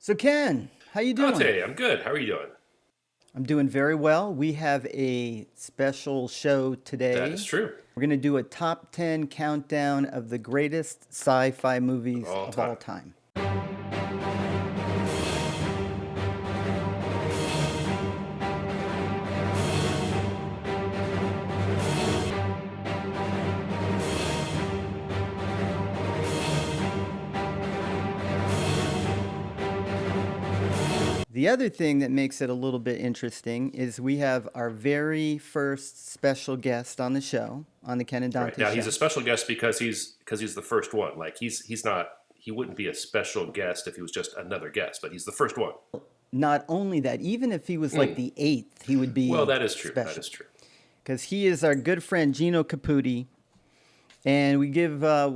So Ken, how you doing? Dante, I'm good. How are you doing? I'm doing very well. We have a special show That is today. true. We're going to do a top 10 countdown of the greatest sci-fi movies All of time. all time. The other thing that makes it a little bit interesting is we have our very first special guest on the show, on the Ken and Right Dante now, show. he's a special guest because he's the first one. Like he's not he wouldn't be a special guest if he was just another guest, but he's the first one. Not only that, even if he was like the eighth, he would be Well, that is true. That special. is true. Because he is our good friend Gino Caputi, and we'll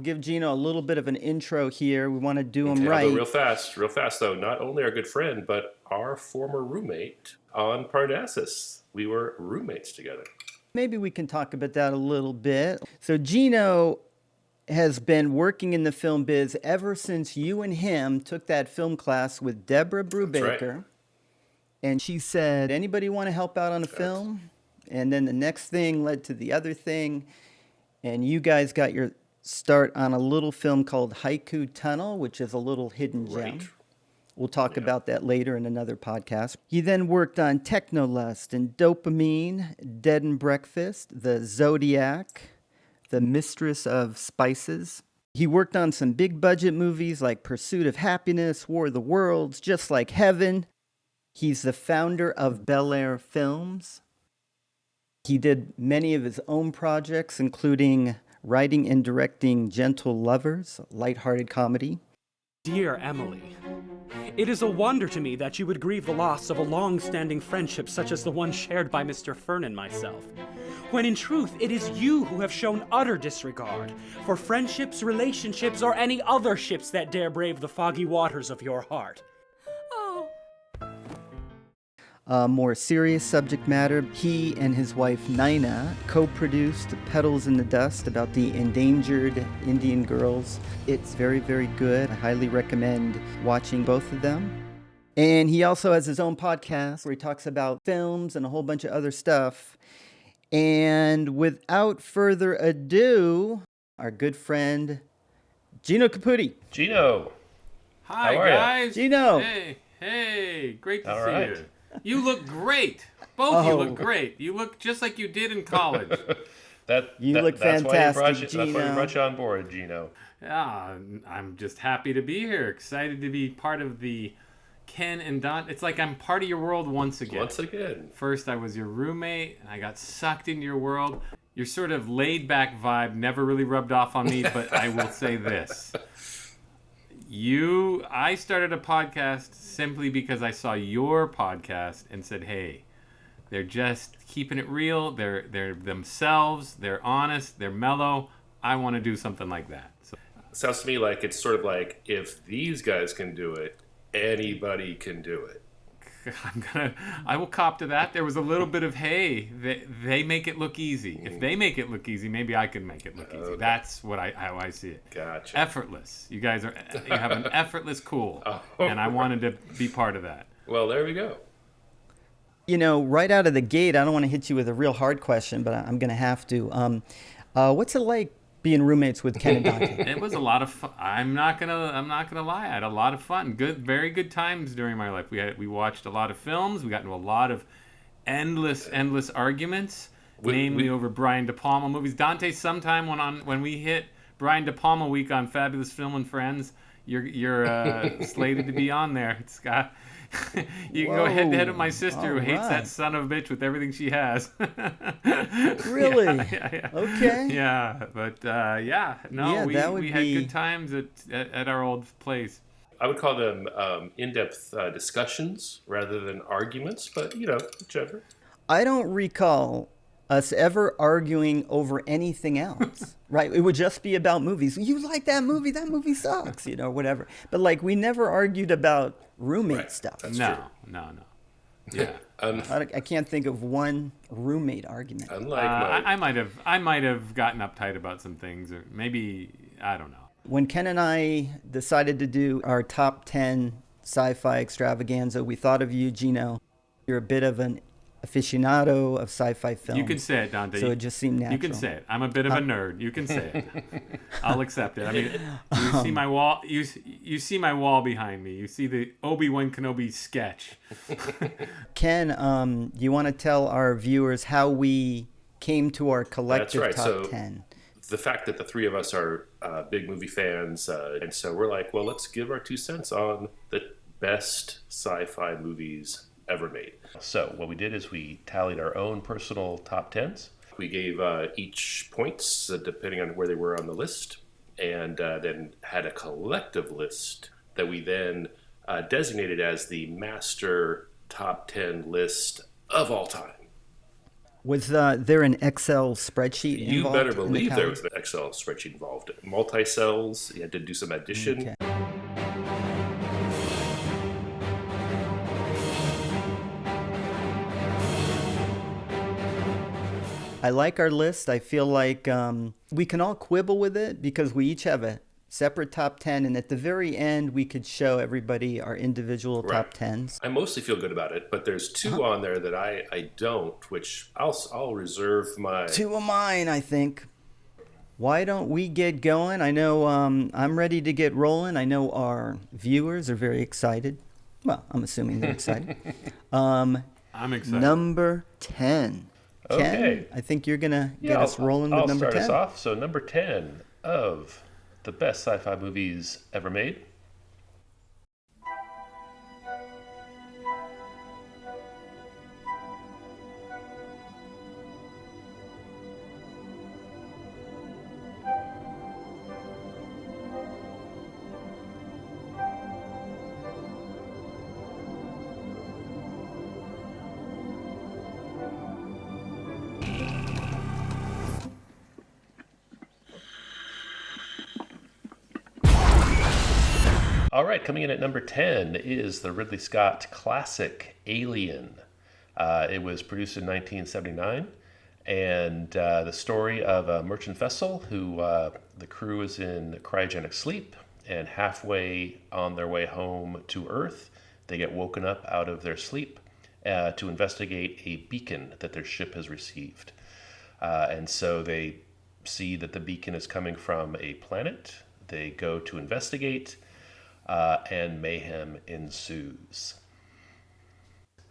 give Gino a little bit of an intro here. We want to do him Okay, right. I'll go real fast though. Not only our good friend, but our former roommate on Parnassus. We were roommates together. Maybe we can talk about that a little bit. So Gino has been working in the film biz ever since you and him took that film class with Deborah Brubaker. Right. And she said, anybody want to help out on a film? And then the next thing led to the other thing. And you guys got your start on a little film called Haiku Tunnel, which is a little hidden gem. Right. We'll talk about that later in another podcast. He then worked on Technolust and Dopamine, Dead and Breakfast, The Zodiac, The Mistress of Spices. He worked on some big budget movies like Pursuit of Happiness, War of the Worlds, Just Like Heaven. He's the founder of Bel Air Films. He did many of his own projects, including writing and directing Gentle Lovers, a lighthearted comedy. Dear Emily, it is a wonder to me that you would grieve the loss of a long-standing friendship such as the one shared by Mr. Fern and myself, when in truth it is you who have shown utter disregard for friendships, relationships, or any other ships that dare brave the foggy waters of your heart. More serious subject matter. He and his wife Nina co-produced Petals in the Dust about the endangered Indian girls. It's very, very good. I highly recommend watching both of them. And he also has his own podcast where he talks about films and a whole bunch of other stuff. And without further ado, our good friend Gino Caputi. Gino. Hi, How are ya? guys. Gino. Hey, great to All see right. you. You look great. Both you look great. You look just like you did in college. You look that's fantastic, why that's why we Gino. brought you on board, Gino. I'm just happy to be here. Excited to be part of the Ken and Dante. It's like I'm part of your world once again. Once again. First, I was your roommate, and I got sucked into your world. Your sort of laid-back vibe never really rubbed off on me, but I will say this. I started a podcast simply because I saw your podcast and said, hey, they're just keeping it real. They're themselves. They're honest. They're mellow. I want to do something like that. So, Sounds to me like it's sort of like if these guys can do it, anybody can do it. I will cop to that. There was a little bit of, hey, they make it look easy. If they make it look easy, maybe I can make it look easy. Okay. That's how I see it. Gotcha. Effortless. You guys you have an effortless cool, Oh. and I wanted to be part of that. Well, there we go. You know, right out of the gate, I don't want to hit you with a real hard question, but I'm going to have to. What's it like being roommates with Ken and Dante? It was a lot of fun. I'm not gonna lie. I had a lot of fun. Very good times during my life. We watched a lot of films. We got into a lot of endless arguments, namely over Brian De Palma movies. Dante, sometime when we hit Brian De Palma week on Fabulous Film and Friends, you're slated to be on there. It's got. You can go head to head with my sister who hates that son of a bitch with everything she has. Really? Yeah. Okay. Yeah, but we had good times at our old place. I would call them in-depth discussions rather than arguments, but, whichever. I don't recall us ever arguing over anything else, right? It would just be about movies. You like that movie? That movie sucks, whatever. But like we never argued about roommate stuff. That's No. Yeah. I can't think of one roommate argument. Unlike I might have gotten uptight about some things, or maybe I don't know. When Ken and I decided to do our top 10 sci-fi extravaganza. We thought of you, Gino. You're a bit of an aficionado of sci-fi films. You can say it, Dante. So it just seemed natural. You can say it. I'm a bit of a nerd. You can say it. I'll accept it. I mean, you see my wall. You see my wall behind me. You see the Obi-Wan Kenobi sketch. Ken, you want to tell our viewers how we came to our collective top 10? The fact that the three of us are big movie fans, and so we're like, well, let's give our 2 cents on the best sci-fi movies ever made. So what we did is we tallied our own personal top 10s. We gave each points depending on where they were on the list, and then had a collective list that we then designated as the master top 10 list of all time. Was there an Excel spreadsheet involved? You better believe there was an Excel spreadsheet involved. Multi-cells, you had to do some addition. Okay. I like our list. I feel like we can all quibble with it because we each have a separate top 10, and at the very end we could show everybody our individual top 10s. I mostly feel good about it, but there's 2 on there that I don't, which I'll reserve my... 2 of mine, I think. Why don't we get going? I know I'm ready to get rolling. I know our viewers are very excited. Well, I'm assuming they're excited. I'm excited. Number 10. Ken, Okay. I think you're going to get us rolling with number 10. I'll start us off. So number 10 of the best sci-fi movies ever made. All right, coming in at number 10 is the Ridley Scott classic Alien. It was produced in 1979, and the story of a merchant vessel who the crew is in cryogenic sleep, and halfway on their way home to Earth, they get woken up out of their sleep to investigate a beacon that their ship has received. And so they see that the beacon is coming from a planet. They go to investigate, and mayhem ensues.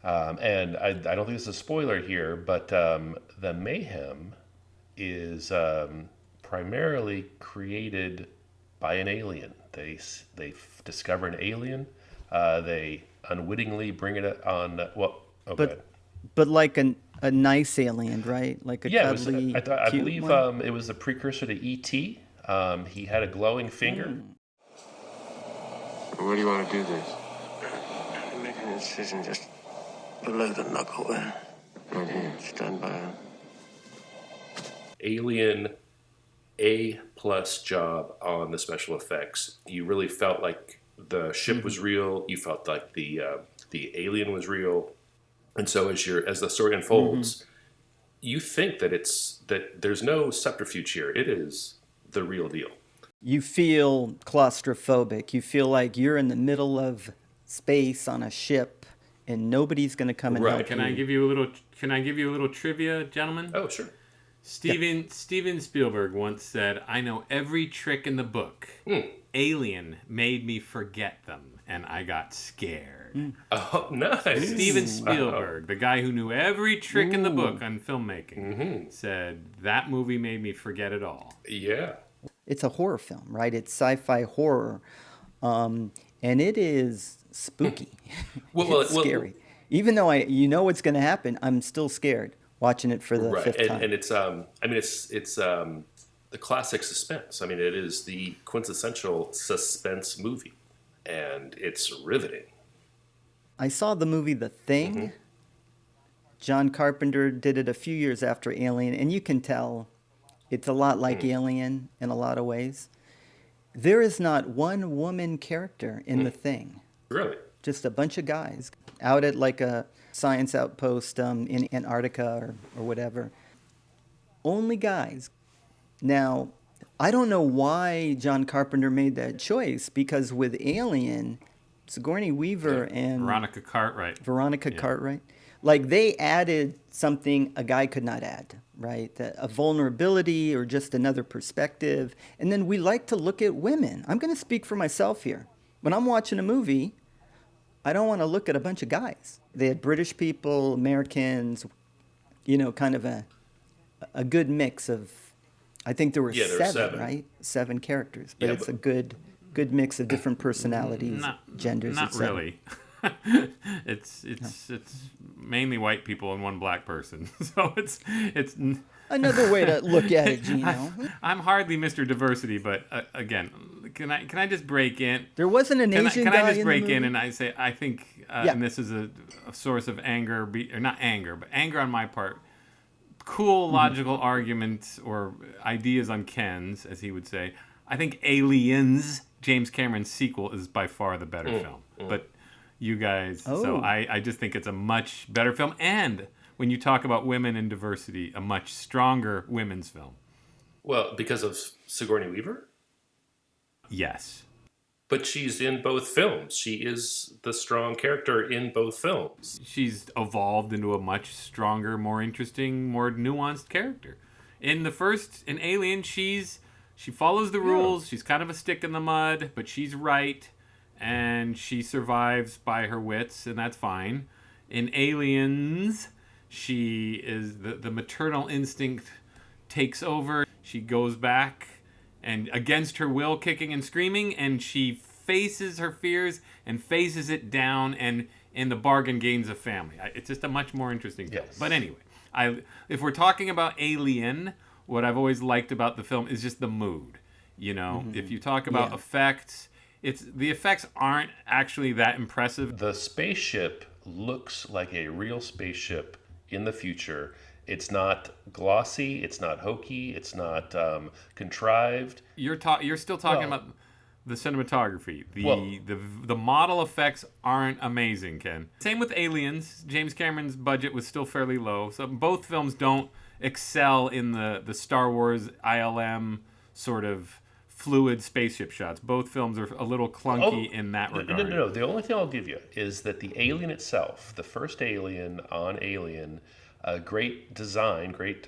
And I don't think this is a spoiler here, but the mayhem is primarily created by an alien. They discover an alien. They unwittingly bring it on. Well, okay. But like a nice alien, right? Like a cuddly, I cute believe one? it was the precursor to E.T. He had a glowing finger. Where do you want to do this? I'm making a decision just below the knuckle there. Right here. It's done by a... Alien, A+ job on the special effects. You really felt like the ship was real. You felt like the alien was real. And so as the story unfolds, you think that there's no subterfuge here. It is the real deal. You feel claustrophobic. You feel like you're in the middle of space on a ship, and nobody's going to come and help Can you. I give you a little trivia, gentlemen? Oh, sure. Steven Spielberg once said, "I know every trick in the book. Alien made me forget them, and I got scared." Oh, nice. Steven Spielberg, the guy who knew every trick in the book on filmmaking, said, "That movie made me forget it all." Yeah. It's a horror film, right? It's sci-fi horror, and it is spooky. It's scary. Even though you know what's going to happen, I'm still scared watching it for the fifth time. And it's it's the classic suspense. I mean, it is the quintessential suspense movie, and it's riveting. I saw the movie The Thing. John Carpenter did it a few years after Alien, and you can tell it's a lot like Alien in a lot of ways. There is not one woman character in The Thing. Really? Just a bunch of guys out at like a science outpost in Antarctica or whatever. Only guys. Now, I don't know why John Carpenter made that choice, because with Alien, Sigourney Weaver and Veronica Cartwright. Veronica Cartwright, like they added something a guy could not add, right? A vulnerability or just another perspective. And then we like to look at women. I'm going to speak for myself here. When I'm watching a movie, I don't want to look at a bunch of guys. They had British people, Americans, kind of a good mix of, I think there were seven, right? 7 characters, but it's a good mix of different personalities, genders, Not etc. really. it's mainly white people and 1 black person. So it's Another way to look at it, Gino. I'm hardly Mr. Diversity, but again, can I just break in? There wasn't an Asian Can guy I just break in the in movie? and I say I think, and this is a source of anger, or not anger, but anger on my part. Cool logical arguments or ideas on Ken's, as he would say. I think Aliens, James Cameron's sequel, is by far the better film. But you guys, so I just think it's a much better film. And when you talk about women and diversity, a much stronger women's film. Well, because of Sigourney Weaver? Yes. But she's in both films. She is the strong character in both films. She's evolved into a much stronger, more interesting, more nuanced character. In Alien, she follows the rules. She's kind of a stick in the mud, but she's right, and she survives by her wits, and that's fine. In Aliens, she is the maternal instinct takes over. She goes back and against her will, kicking and screaming, and she faces her fears and faces it down, and in the bargain gains a family. It's just a much more interesting film. Yes. But anyway, if we're talking about Alien, what I've always liked about the film is just the mood. If you talk about effects, the effects aren't actually that impressive. The spaceship looks like a real spaceship in the future. It's not glossy. It's not hokey. It's not contrived. You're still talking about the cinematography. The model effects aren't amazing, Ken. Same with Aliens. James Cameron's budget was still fairly low, so both films don't excel in the Star Wars ILM sort of fluid spaceship shots. Both films are a little clunky in that regard. No. The only thing I'll give you is that the Alien itself, the first Alien on Alien, great design, great,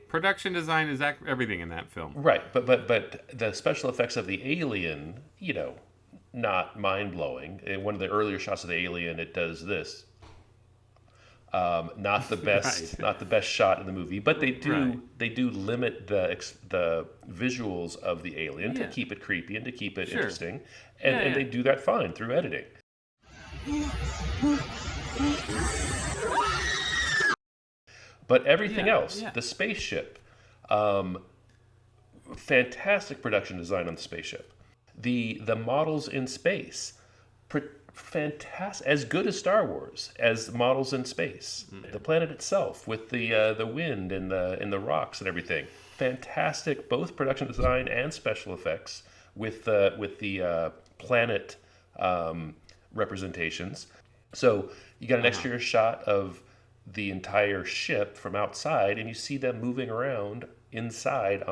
production design is everything in that film. Right, but the special effects of the Alien, not mind-blowing. In one of the earlier shots of the Alien, it does this. Not the best, not the best shot in the movie, but they do limit the visuals of the alien to keep it creepy and to keep it interesting, and they do that fine through editing. But everything else, the spaceship, fantastic production design on the spaceship, the models in space. Fantastic, as good as Star Wars, as models in space. The planet itself, with the wind and the rocks and everything, fantastic. Both production design and special effects with the planet representations. So you got an exterior shot of the entire ship from outside, and you see them moving around inside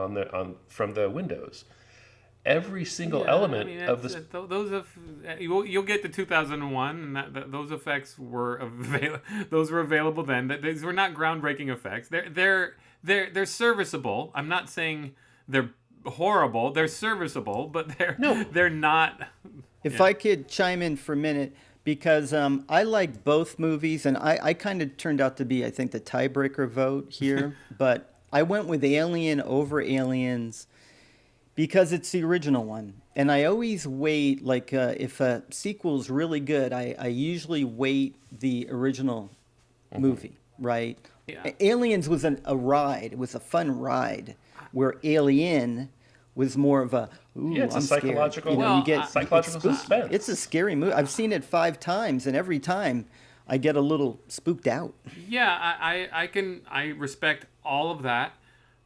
from the windows. Every single element of this. You'll get to 2001, and those effects were those were available then. These were not groundbreaking effects. They're serviceable. I'm not saying they're horrible. They're serviceable, but they're not. If I could chime in for a minute, because I like both movies, and I kind of turned out to be, I think, the tiebreaker vote here, but I went with Alien over Aliens. Because it's the original one. And I always wait, if a sequel's really good, I usually wait the original movie, right? Yeah. Aliens was a ride. It was a fun ride. Where Alien was more of a, it's I'm a psychological, scared. You get psychological suspense. It's a scary movie. I've seen it 5 times, and every time I get a little spooked out. Yeah, I respect all of that.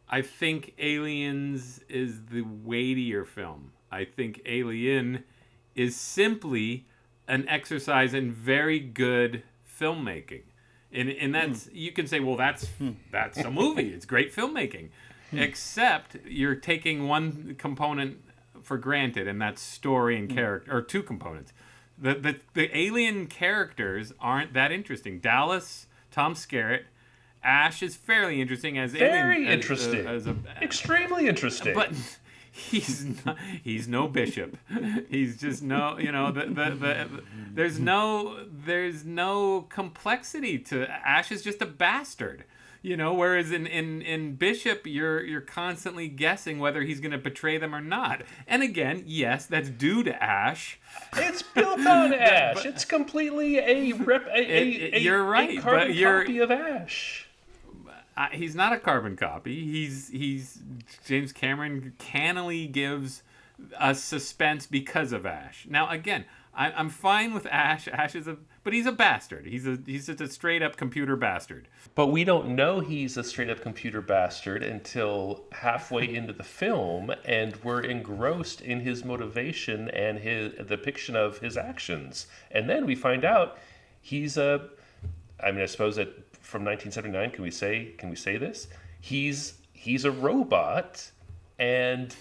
I think Aliens is the weightier film. I think Alien is simply an exercise in very good filmmaking. And that's, you can say, well, that's a movie. It's great filmmaking. Except you're taking one component for granted, and that's story and character, or two components. The alien characters aren't that interesting. Dallas, Tom Skerritt, Ash is fairly interesting as Very alien, interesting. Extremely interesting. but he's no bishop. He's just no, there's no complexity to Ash. Is just a bastard. Whereas in Bishop, you're constantly guessing whether he's going to betray them or not. And again, yes, that's due to Ash. It's built on Ash. It's completely you're right, a carbon but you're, copy of Ash. He's not a carbon copy. He's James Cameron cannily gives us suspense because of Ash. Now again, I'm fine with Ash. But he's a bastard. He's just a straight up computer bastard. But we don't know he's a straight up computer bastard until halfway into the film, and we're engrossed in his motivation and his depiction of his actions. And then we find out he's I suppose that from 1979, can we say this? He's a robot, and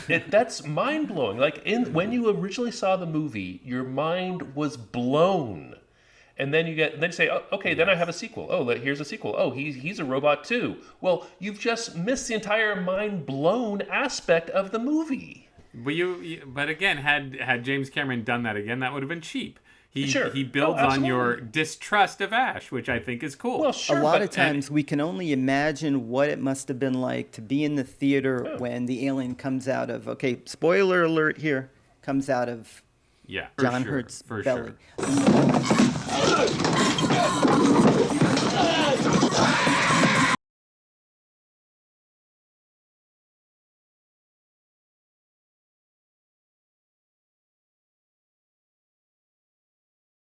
that's mind blowing. Like when you originally saw the movie, your mind was blown. And then you say, oh, okay, then I have a sequel. Oh, here's a sequel. Oh, he's a robot too. Well, you've just missed the entire mind-blown aspect of the movie. But again, had James Cameron done that again, that would have been cheap. Sure. He builds on your distrust of Ash, which I think is cool. Well, sure, a lot of times we can only imagine what it must have been like to be in the theater when the alien comes out of, okay, spoiler alert here, comes out of John Hurt's belly. Sure.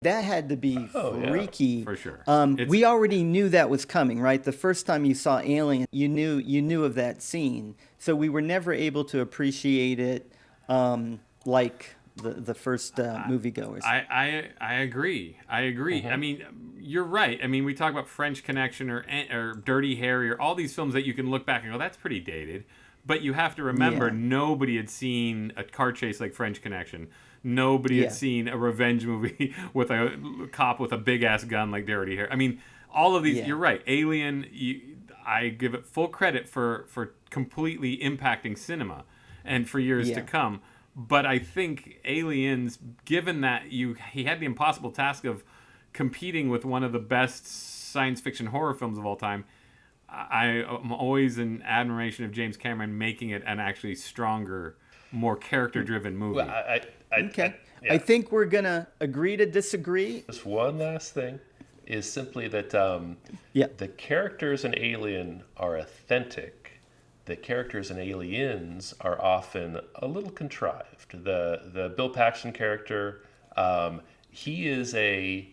That had to be freaky. Yeah, for sure. We already knew that was coming, right? The first time you saw Alien, you knew of that scene. So we were never able to appreciate it like the first moviegoers. I agree. Mm-hmm. I mean, you're right. I mean, we talk about French Connection or Dirty Harry or all these films that you can look back and go, that's pretty dated. But you have to remember, nobody had seen a car chase like French Connection. Nobody had seen a revenge movie with a cop with a big-ass gun like Dirty Harry. I mean, all of these, you're right. Alien, I give it full credit for completely impacting cinema and for years to come. But I think Aliens, given that he had the impossible task of competing with one of the best science fiction horror films of all time, I am always in admiration of James Cameron making it an actually stronger, more character-driven movie. Well, I think we're going to agree to disagree. Just one last thing is simply that the characters in Alien are authentic. The characters in Aliens are often a little contrived. The Bill Paxton character, he's a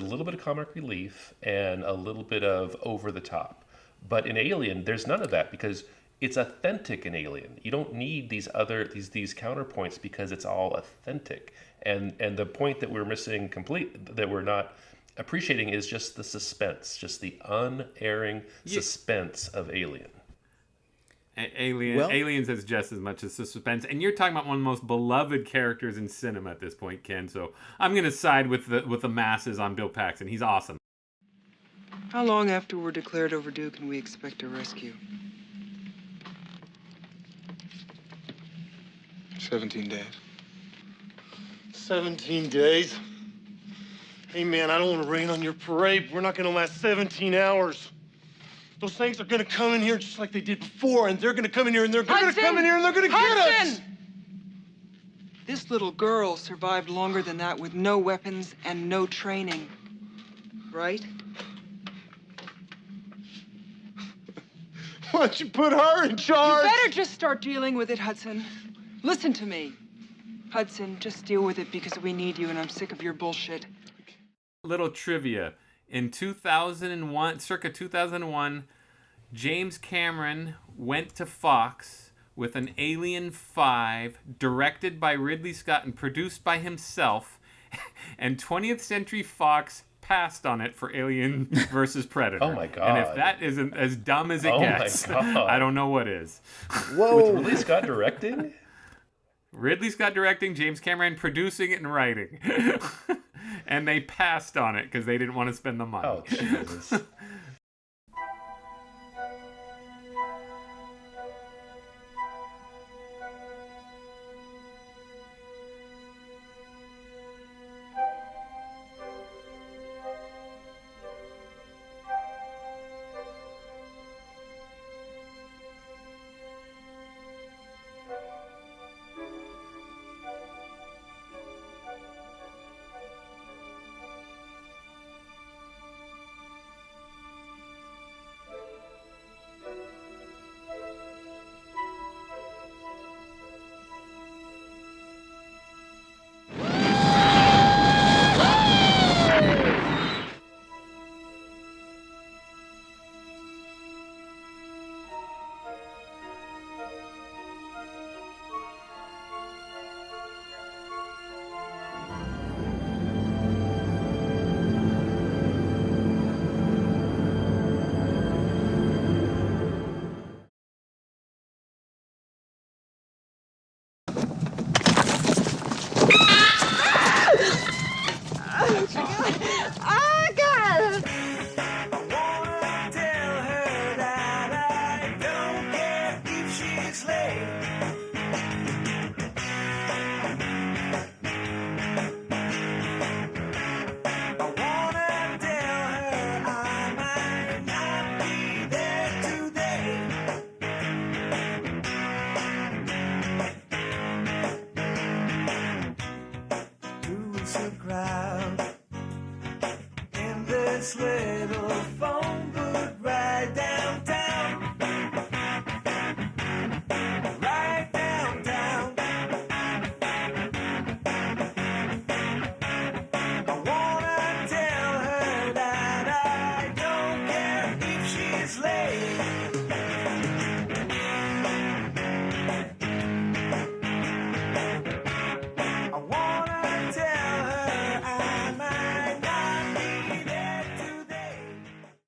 little bit of comic relief and a little bit of over the top. But in Alien, there's none of that because it's authentic in Alien. You don't need these counterpoints because it's all authentic. And the point that we're missing that we're not appreciating is just the suspense, just the unerring suspense of Alien. Aliens is just as much as suspense, and you're talking about one of the most beloved characters in cinema at this point, Ken. So I'm going to side with the masses on Bill Paxton. He's awesome. How long after we're declared overdue can we expect a rescue? 17 days. 17 days? Hey, man, I don't want to rain on your parade. We're not going to last 17 hours. Those things are going to come in here just like they did before, and they're going to come in here, and they're going to come in here, and they're going to get us! This little girl survived longer than that with no weapons and no training. Right? Why don't you put her in charge? You better just start dealing with it, Hudson. Listen to me. Hudson, just deal with it because we need you, and I'm sick of your bullshit. Little trivia. In 2001, circa 2001, James Cameron went to Fox with an Alien 5, directed by Ridley Scott and produced by himself, and 20th Century Fox passed on it for Alien versus Predator. Oh my God. And if that isn't as dumb as it gets, my God. I don't know what is. Whoa. With Ridley Scott directing? Ridley Scott directing, James Cameron producing it and writing. And they passed on it because they didn't want to spend the money. Oh, Jesus. Crowd in this little phone.